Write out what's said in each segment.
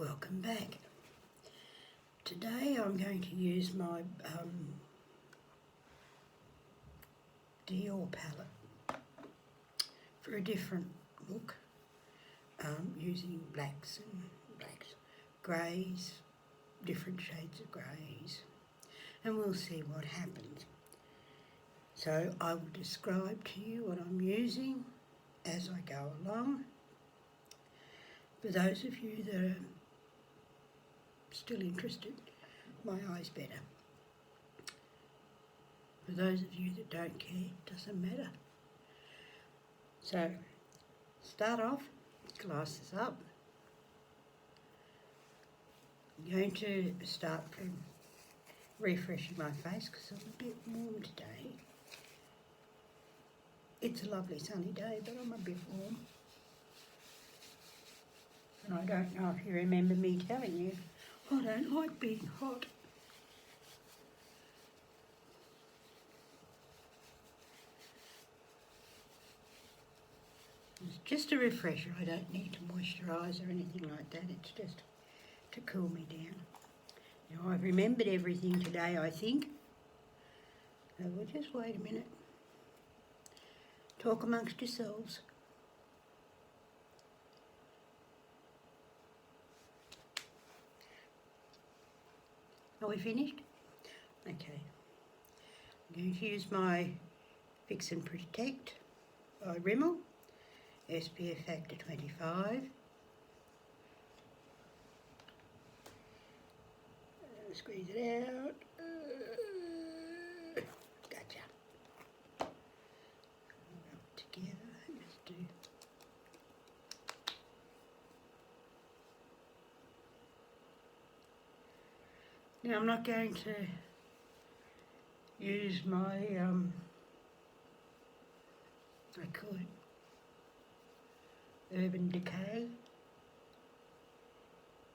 Welcome back. Today I'm going to use my Dior palette for a different look, using blacks, greys, different shades of greys, and we'll see what happens. So I will describe to you what I'm using as I go along. For those of you that are still interested, my eye's better. For those of you that don't care, it doesn't matter. So, start off, glasses up. I'm going to start from refreshing my face because I'm a bit warm today. It's a lovely sunny day, but I'm a bit warm. And I don't know if you remember me telling you, I don't like being hot. It's just a refresher. I don't need to moisturise or anything like that. It's just to cool me down. Now I've remembered everything today, I think. So we'll just wait a minute. Talk amongst yourselves. Are we finished? Okay. I'm going to use my Fix and Protect by Rimmel, SPF factor 25. Squeeze it out. Gotcha. Rub together. Just do. Now I'm not going to use my, I could, Urban Decay.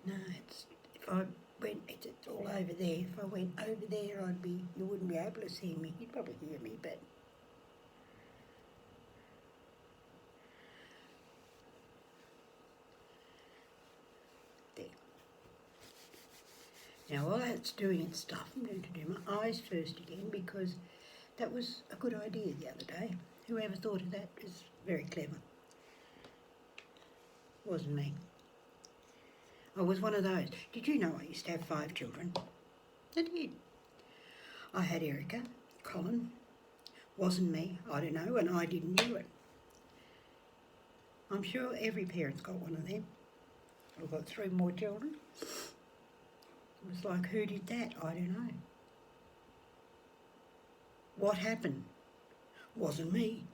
No, it's, if I went, it's all over there. If I went over there, you wouldn't be able to see me. You'd probably hear me, but. Now while that's doing its stuff, I'm going to do my eyes first again because that was a good idea the other day. Whoever thought of that is very clever. Wasn't me. I was one of those. Did you know I used to have 5 children? I did. I had Erica, Colin, wasn't me, I don't know, and I didn't do it. I'm sure every parent's got one of them. I've got 3 more children. It was like, who did that? I don't know. What happened? Wasn't me.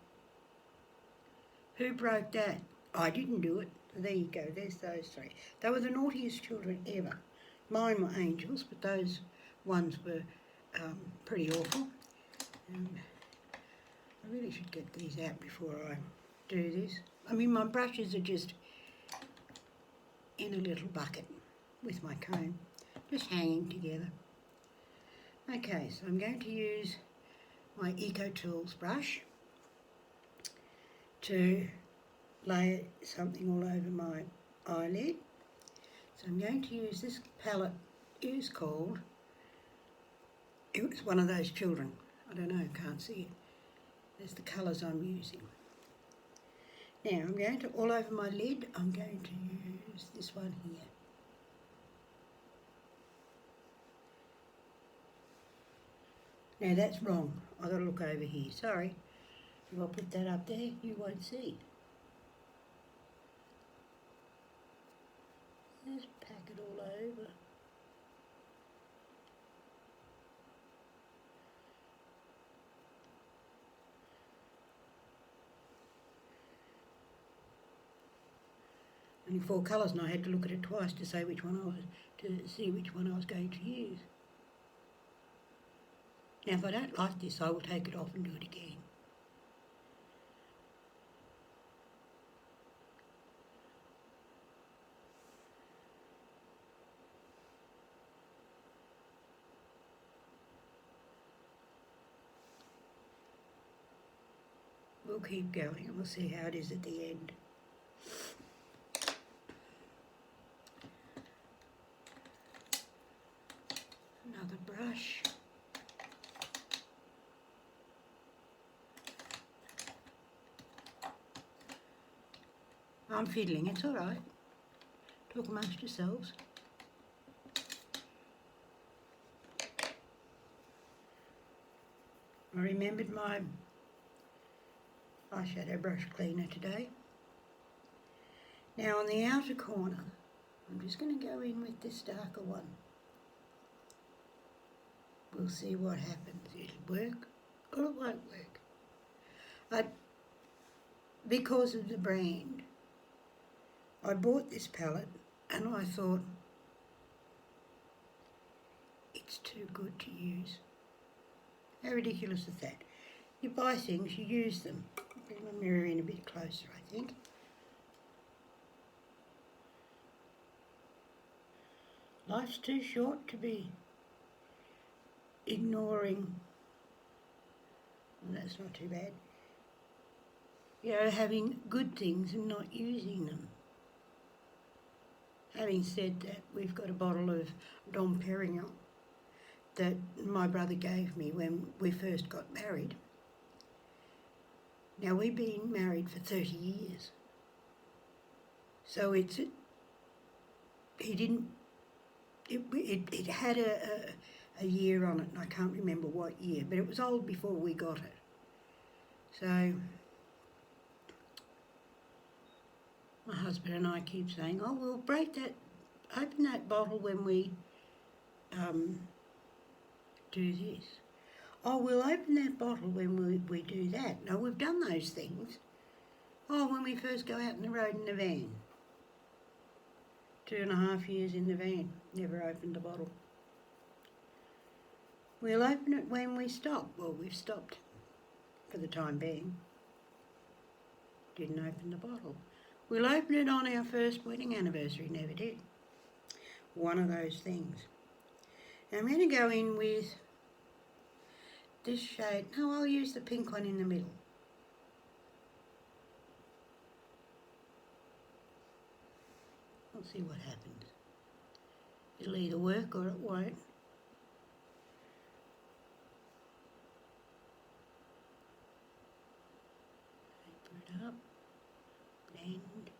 Who broke that? I didn't do it. There you go, there's those 3. They were the naughtiest children ever. Mine were angels, but those ones were pretty awful. I really should get these out before I do this. I mean, my brushes are just in a little bucket with my comb. Just hanging together. Okay, so I'm going to use my Eco Tools brush to lay something all over my eyelid. So I'm going to use this palette. It was one of those children. I don't know, can't see it. There's the colours I'm using. Now I'm going to, all over my lid, I'm going to use this one here. Now that's wrong. I've got to look over here. Sorry. If I put that up there, you won't see. Just pack it all over. Only 4 colours, and I had to look at it twice to say which one to see which one I was going to use. Now if I don't like this, I will take it off and do it again. We'll keep going and we'll see how it is at the end. brush. I'm fiddling, it's alright. Talk amongst yourselves. I remembered my eyeshadow brush cleaner today. Now on the outer corner, I'm just going to go in with this darker one. We'll see what happens. It'll work or it won't work. Because of the brand, I bought this palette and I thought it's too good to use. How ridiculous is that? You buy things, you use them. Bring my mirror in a bit closer, I think. Life's too short to be ignoring, well, that's not too bad, you know, having good things and not using them. Having said that, we've got a bottle of Dom Perignon that my brother gave me when we first got married. Now, we've been married for 30 years. So it had a year on it, and I can't remember what year, but it was old before we got it. So my husband and I keep saying, oh, we'll open that bottle when we do this. Oh, we'll open that bottle when we do that. No, we've done those things. Oh, when we first go out on the road in the van. 2.5 years in the van, never opened a bottle. We'll open it when we stop. Well, we've stopped for the time being. Didn't open the bottle. We'll open it on our first wedding anniversary, never did. One of those things. Now I'm going to go in with this shade. No, I'll use the pink one in the middle. We'll see what happens. It'll either work or it won't. Paper it up, blend.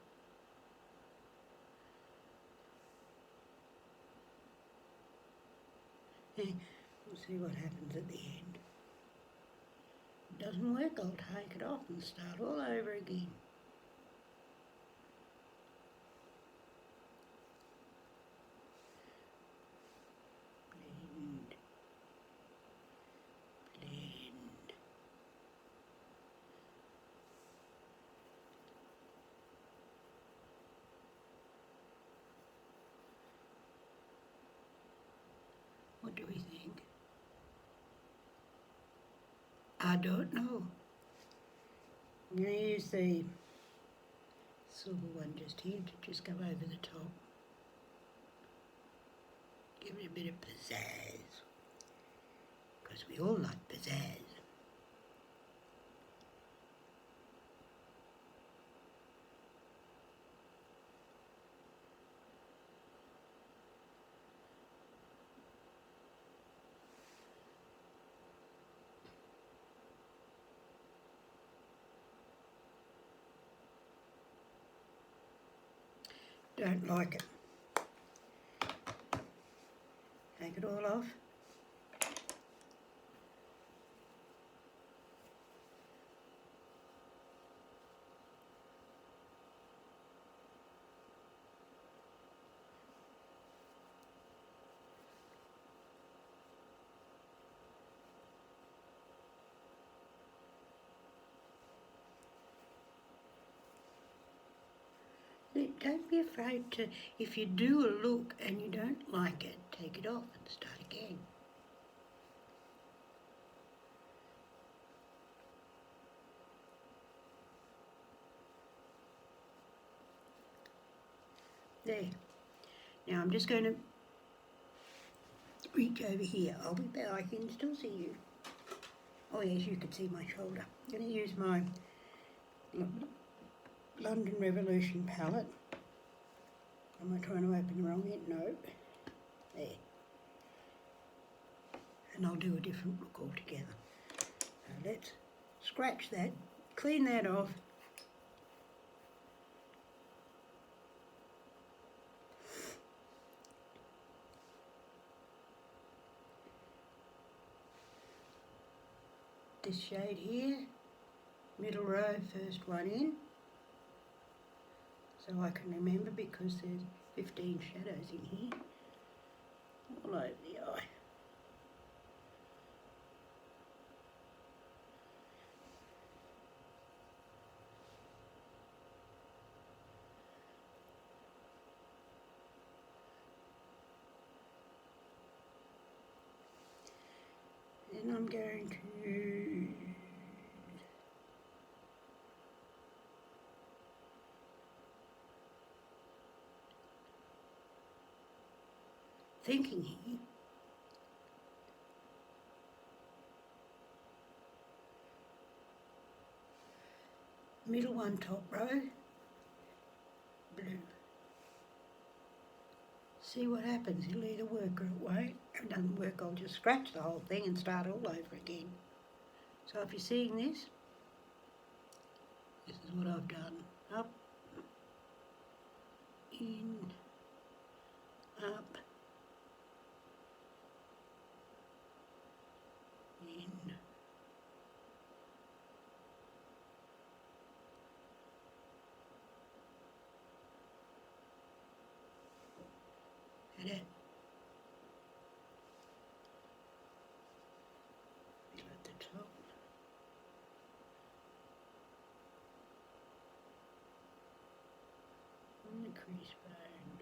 And we'll see what happens at the end. If it doesn't work, I'll take it off and start all over again. What do we think? I don't know. I'm going to use the silver one just here to just go over the top. Give it a bit of pizzazz. Because we all like pizzazz. Don't like it. Take it all off. Don't be afraid to, if you do a look and you don't like it, take it off and start again. There. Now I'm just going to reach over here. I'll be back. I can still see you. Oh yes, you can see my shoulder. I'm going to use my London Revolution palette. Am I trying to open the wrong end? No. There. and I'll do a different look altogether. So let's scratch that, clean that off. This shade here, middle row, first one in, so I can remember because there's 15 shadows in here, all over the eye. Then I'm going to thinking here. Middle one, top row, blue. See what happens, it'll either work or it won't. If it doesn't work, I'll just scratch the whole thing and start all over again. So if you're seeing this, this is what I've done. Up, in, up, in, and it. At the top. On the crease bone.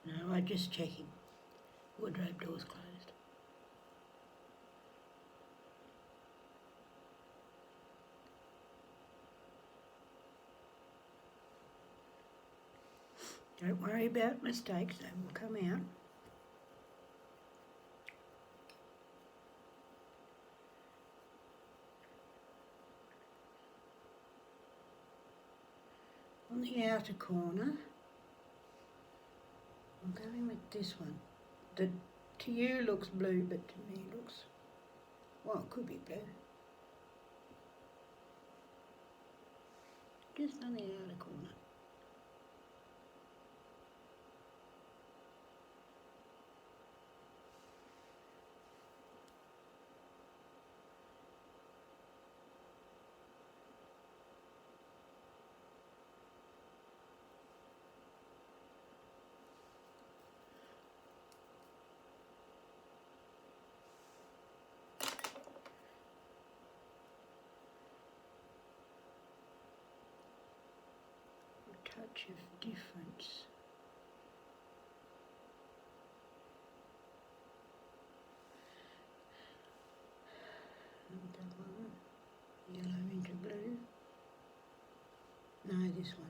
No, I'm just checking. Wardrobe door's closed. Don't worry about mistakes, they will come out. On the outer corner, I'm going with this one. That to you looks blue, but to me looks, well, it could be blue. Just on the outer corner. Touch of difference. Another one, yellow into blue. No, this one.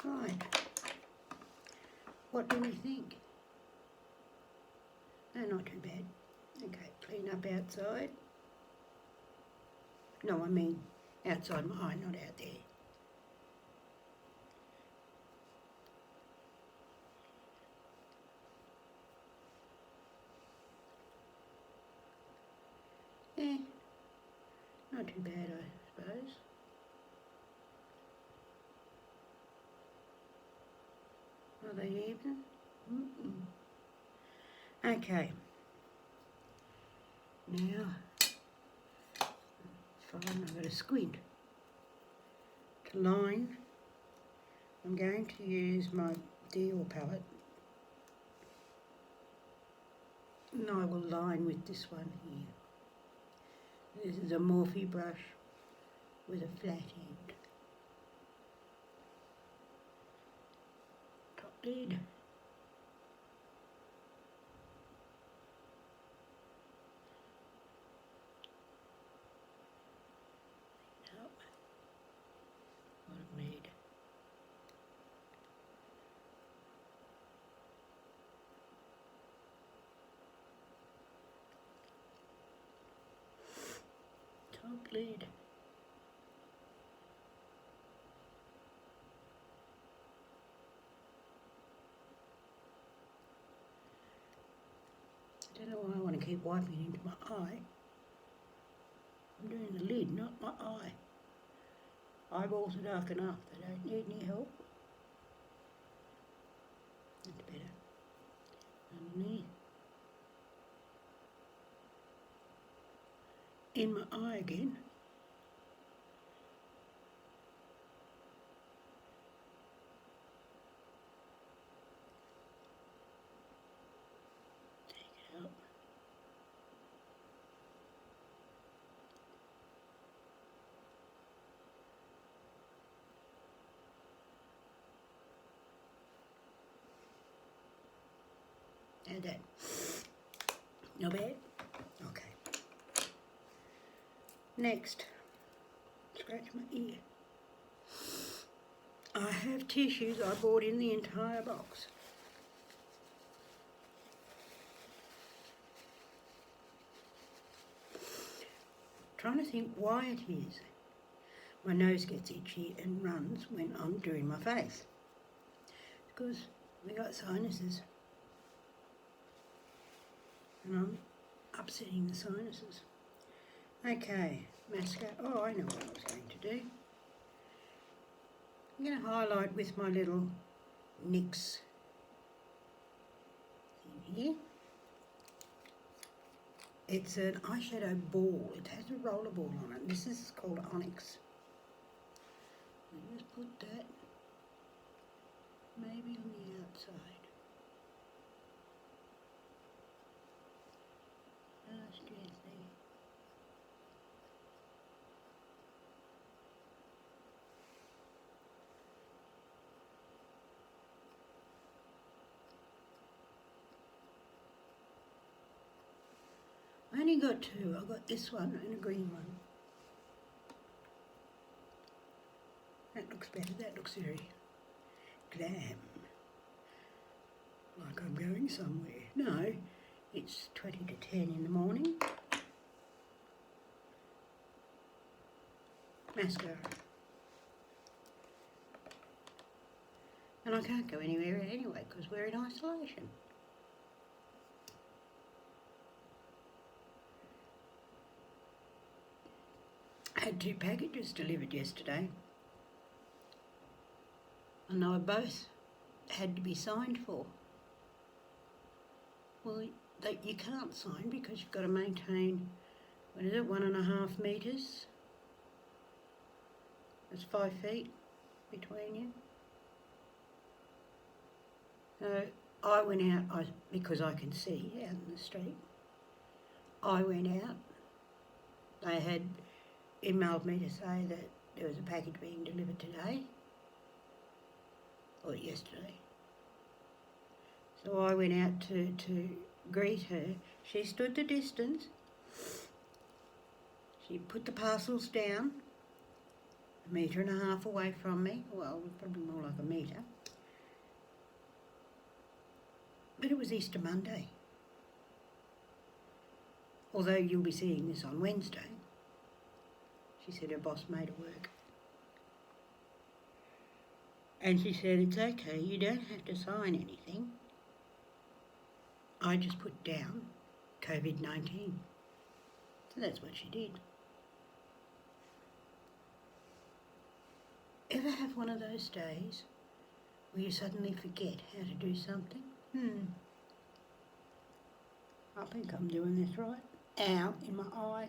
Right, what do we think? No, not too bad. Okay, clean up outside. No, I mean outside my eye, not out there. Eh, not too bad, I suppose. Are they even? Okay. Now, fine, I've got to squint. To line, I'm going to use my Dior palette. And I will line with this one here. This is a Morphe brush with a flat end. Top lid. Bottom lid. Top lid. I don't know why I want to keep wiping into my eye. I'm doing the lid, not my eye. Eyeballs are dark enough, they don't need any help. That's better. Underneath. In my eye again. Take it out. And that. Not bad? Okay. Next, scratch my ear. I have tissues I bought in the entire box. Trying to think why it is. My nose gets itchy and runs when I'm doing my face. Because we got sinuses. And I'm upsetting the sinuses. Okay, mascara. Oh, I know what I was going to do. I'm going to highlight with my little NYX thing here. It's an eyeshadow ball. It has a roller ball on it. This is called Onyx. I'll just put that maybe on the outside. Just gently. I only got two. I got this one and a green one. That looks better. That looks very glam. Like I'm going somewhere. No, it's 20 to 10 in the morning. Mascara. And I can't go anywhere anyway because we're in isolation. I had 2 packages delivered yesterday. And they were both had to be signed for. Well, you can't sign because you've got to maintain, what is it, 1.5 metres? That's 5 feet between you. So I went out, because I can see out in the street. I went out. They had emailed me to say that there was a package being delivered today. Or yesterday. So I went out to greet her. She stood the distance. She put the parcels down 1.5 meters away from me. Well, probably more like 1 metre. But it was Easter Monday. Although you'll be seeing this on Wednesday. She said her boss made her work. And she said, it's okay, you don't have to sign anything. I just put down COVID-19. So that's what she did. Ever have one of those days where you suddenly forget how to do something? I think I'm doing this right. Ow, in my eye.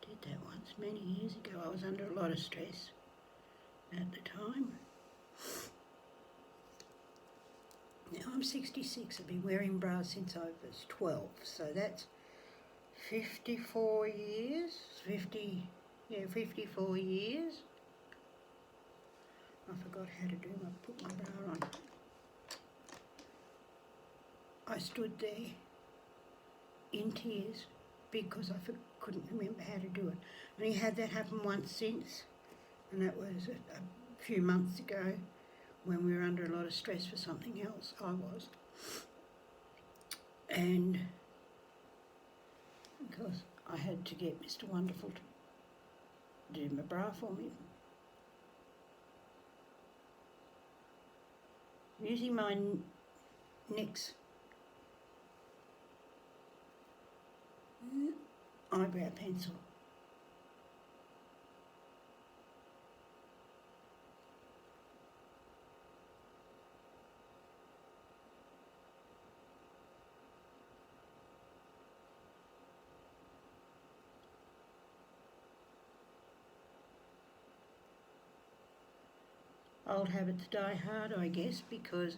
Did that once many years ago. I was under a lot of stress at the time. Now I'm 66, I've been wearing bras since I was 12, so that's 54 years, 54 years. I forgot how to put my bra on. I stood there in tears because I couldn't remember how to do it. I only had that happen once since, and that was a few months ago when we were under a lot of stress for something else. I was. And because I had to get Mr. Wonderful to do my bra for me. Using my NYX eyebrow pencil. Old habits die hard, I guess, because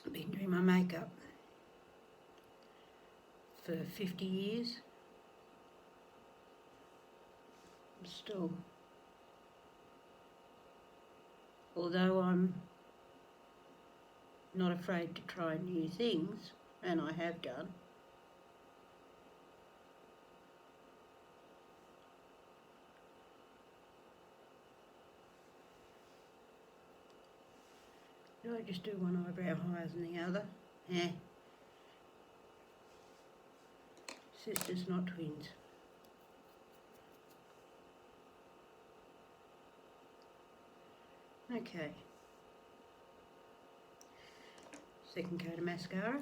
I've been doing my makeup for 50 years. Still, although I'm not afraid to try new things, and I have done, do I just do one eyebrow higher than the other? Eh. Sisters, not twins. Okay. Second coat of mascara.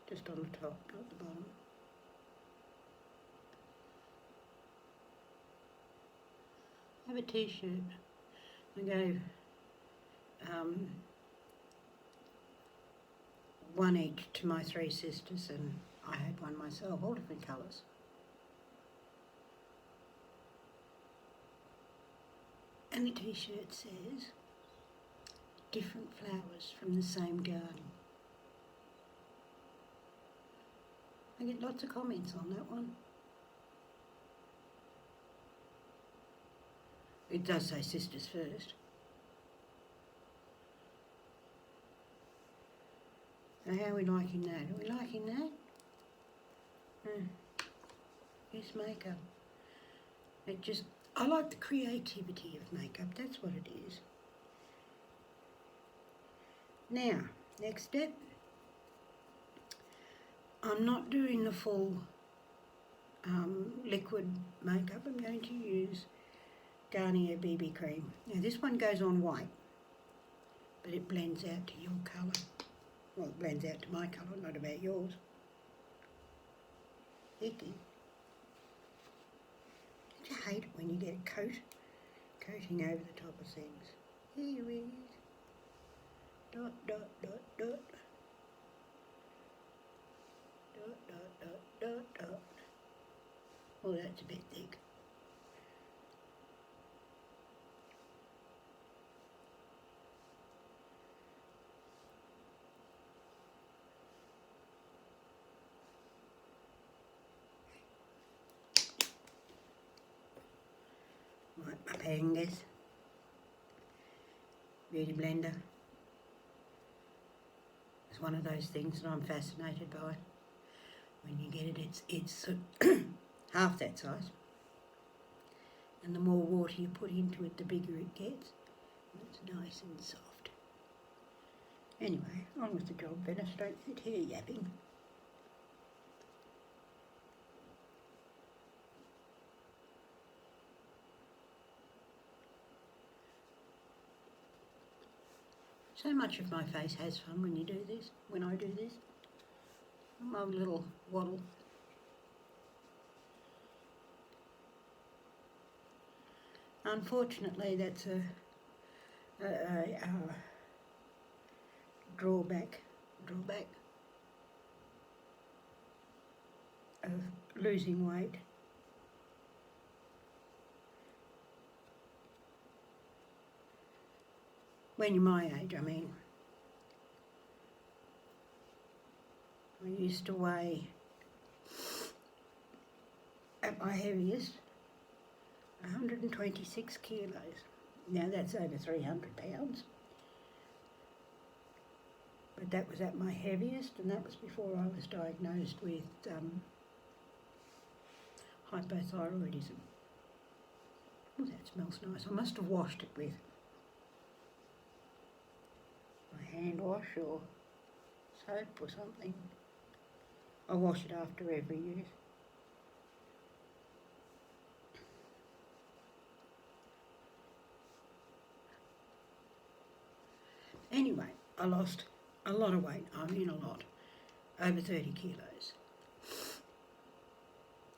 Just on the top, not the bottom. I have a t-shirt. I gave one each to my three sisters, and I had one myself, all different colours. And the t-shirt says, different flowers from the same garden. I get lots of comments on that one. It does say sisters first. So how are we liking that? Are we liking that? It's makeup. I like the creativity of makeup, that's what it is. Now, next step. I'm not doing the full liquid makeup. I'm going to use Garnier BB cream. Now this one goes on white, but it blends out to your colour. Well, it blends out to my colour, not about yours. Icky. Don't you hate it when you get a coating over the top of things? Here it is. Dot, dot, dot, dot. Dot, dot, dot, dot, dot. Oh, that's a bit thick. Right, my Pangas. Beauty blender. It's one of those things that I'm fascinated by. When you get it, it's half that size. And the more water you put into it, the bigger it gets. And it's nice and soft. Anyway, on with the job. Better straight sit here yapping. So much of my face has fun when you do this, when I do this. My little waddle. Unfortunately, that's a drawback of losing weight. When you're my age, I mean. I used to weigh, at my heaviest, 126 kilos. Now that's over 300 pounds. But that was at my heaviest, and that was before I was diagnosed with hypothyroidism. Oh, that smells nice. I must have washed it with my hand wash or soap or something. I wash it after every use. Anyway, I lost a lot of weight. I mean a lot. Over 30 kilos.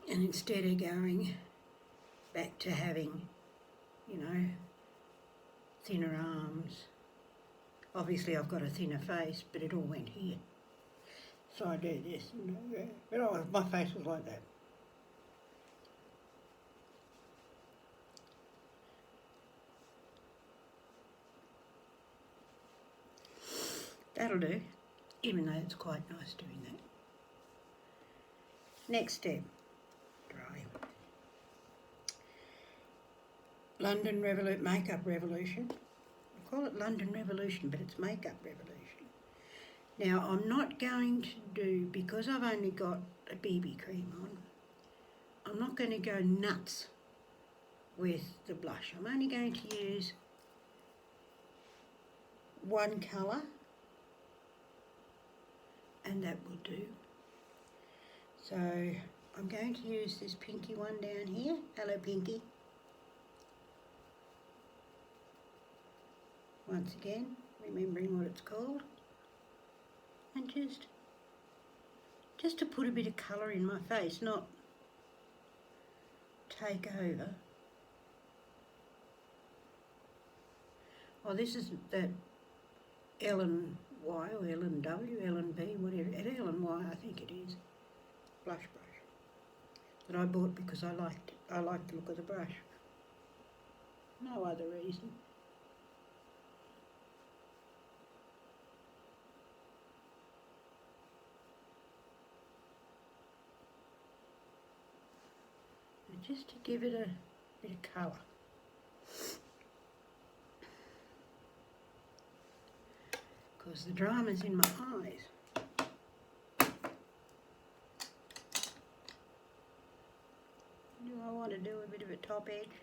And instead of going back to having, you know, thinner arms, obviously I've got a thinner face, but it all went here. So I do this, you know, my face was like that. That'll do, even though it's quite nice doing that. Next step, dry. London Makeup Revolution. I call it London Revolution, but it's Makeup Revolution. Now, I'm not going to do, because I've only got a BB cream on, I'm not going to go nuts with the blush. I'm only going to use one colour, and that will do. So, I'm going to use this pinky one down here. Hello, Pinky. Once again, remembering what it's called. And just to put a bit of colour in my face, not take over. Oh, this is that L&Y or L&W, L&B, whatever, L&Y I think it is, blush brush, that I bought because I liked it. I liked the look of the brush. No other reason. Just to give it a bit of colour. Because the drama's in my eyes. Do I want to do a bit of a top edge?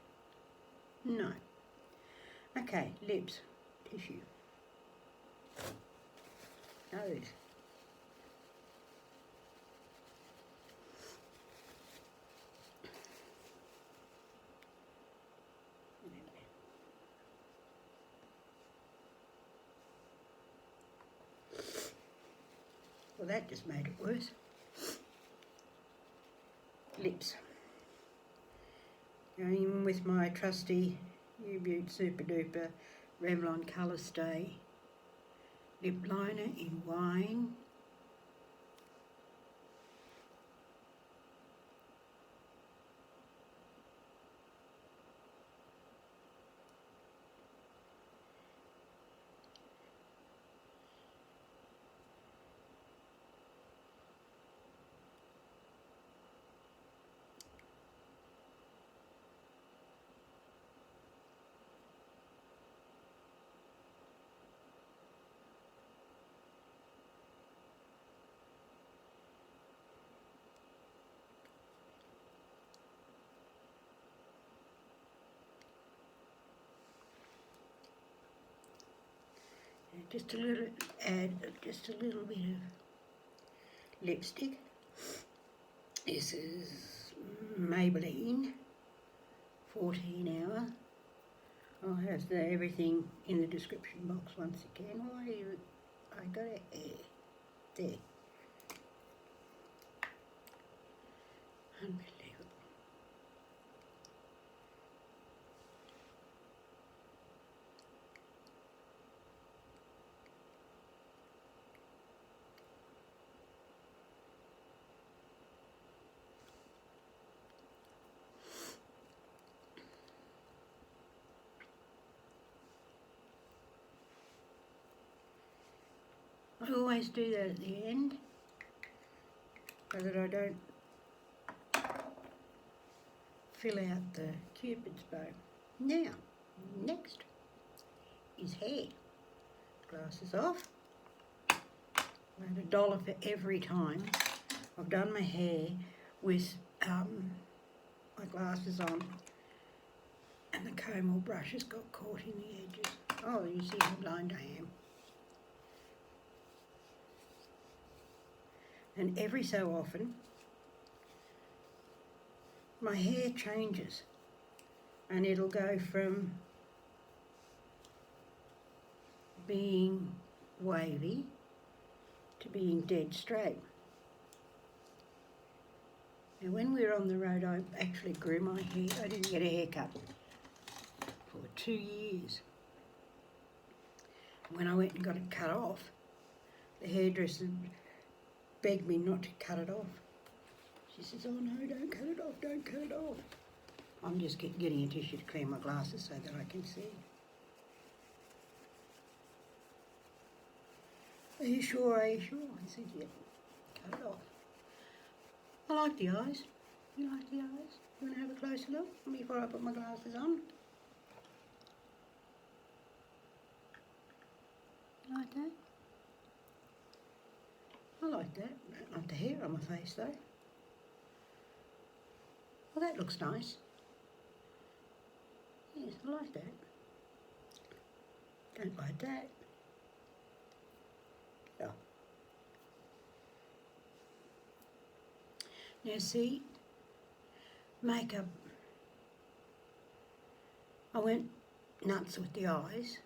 No. Okay, lips, tissue. Nose. Well, that just made it worse. Lips. Going in with my trusty U-Beauty Super Duper Revlon Colorstay lip liner in Wine. Just a little, add just a little bit of lipstick. This is Maybelline 14 Hour. I'll have everything in the description box once again. Why you? I got a hair there. Unbelievable. I always do that at the end so that I don't fill out the Cupid's bow. Now, next is hair. Glasses off. I had $1 for every time I've done my hair with my glasses on and the comb or brush has got caught in the edges. Oh, you see how blind I am. And every so often my hair changes and it'll go from being wavy to being dead straight. Now when we were on the road I actually grew my hair. I didn't get a haircut for 2 years. When I went and got it cut off, the hairdresser begged me not to cut it off. She says, oh no, don't cut it off, don't cut it off. I'm just getting a tissue to clean my glasses so that I can see. Are you sure, are you sure? I said, yeah, cut it off. I like the eyes. You like the eyes? You want to have a closer look before I put my glasses on? Like that? I like that. I don't like the hair on my face though. Well, that looks nice. Yes, I like that. Don't like that. Yeah. Now see, makeup. I went nuts with the eyes,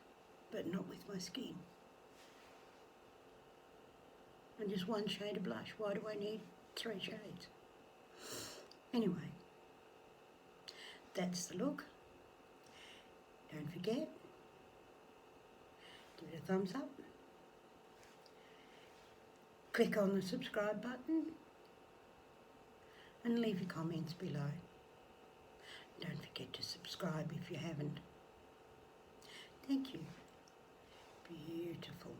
but not with my skin. And just one shade of blush. Why do I need 3 shades? Anyway, that's the look. Don't forget, give it a thumbs up. Click on the subscribe button and leave your comments below. Don't forget to subscribe if you haven't. Thank you. Beautiful.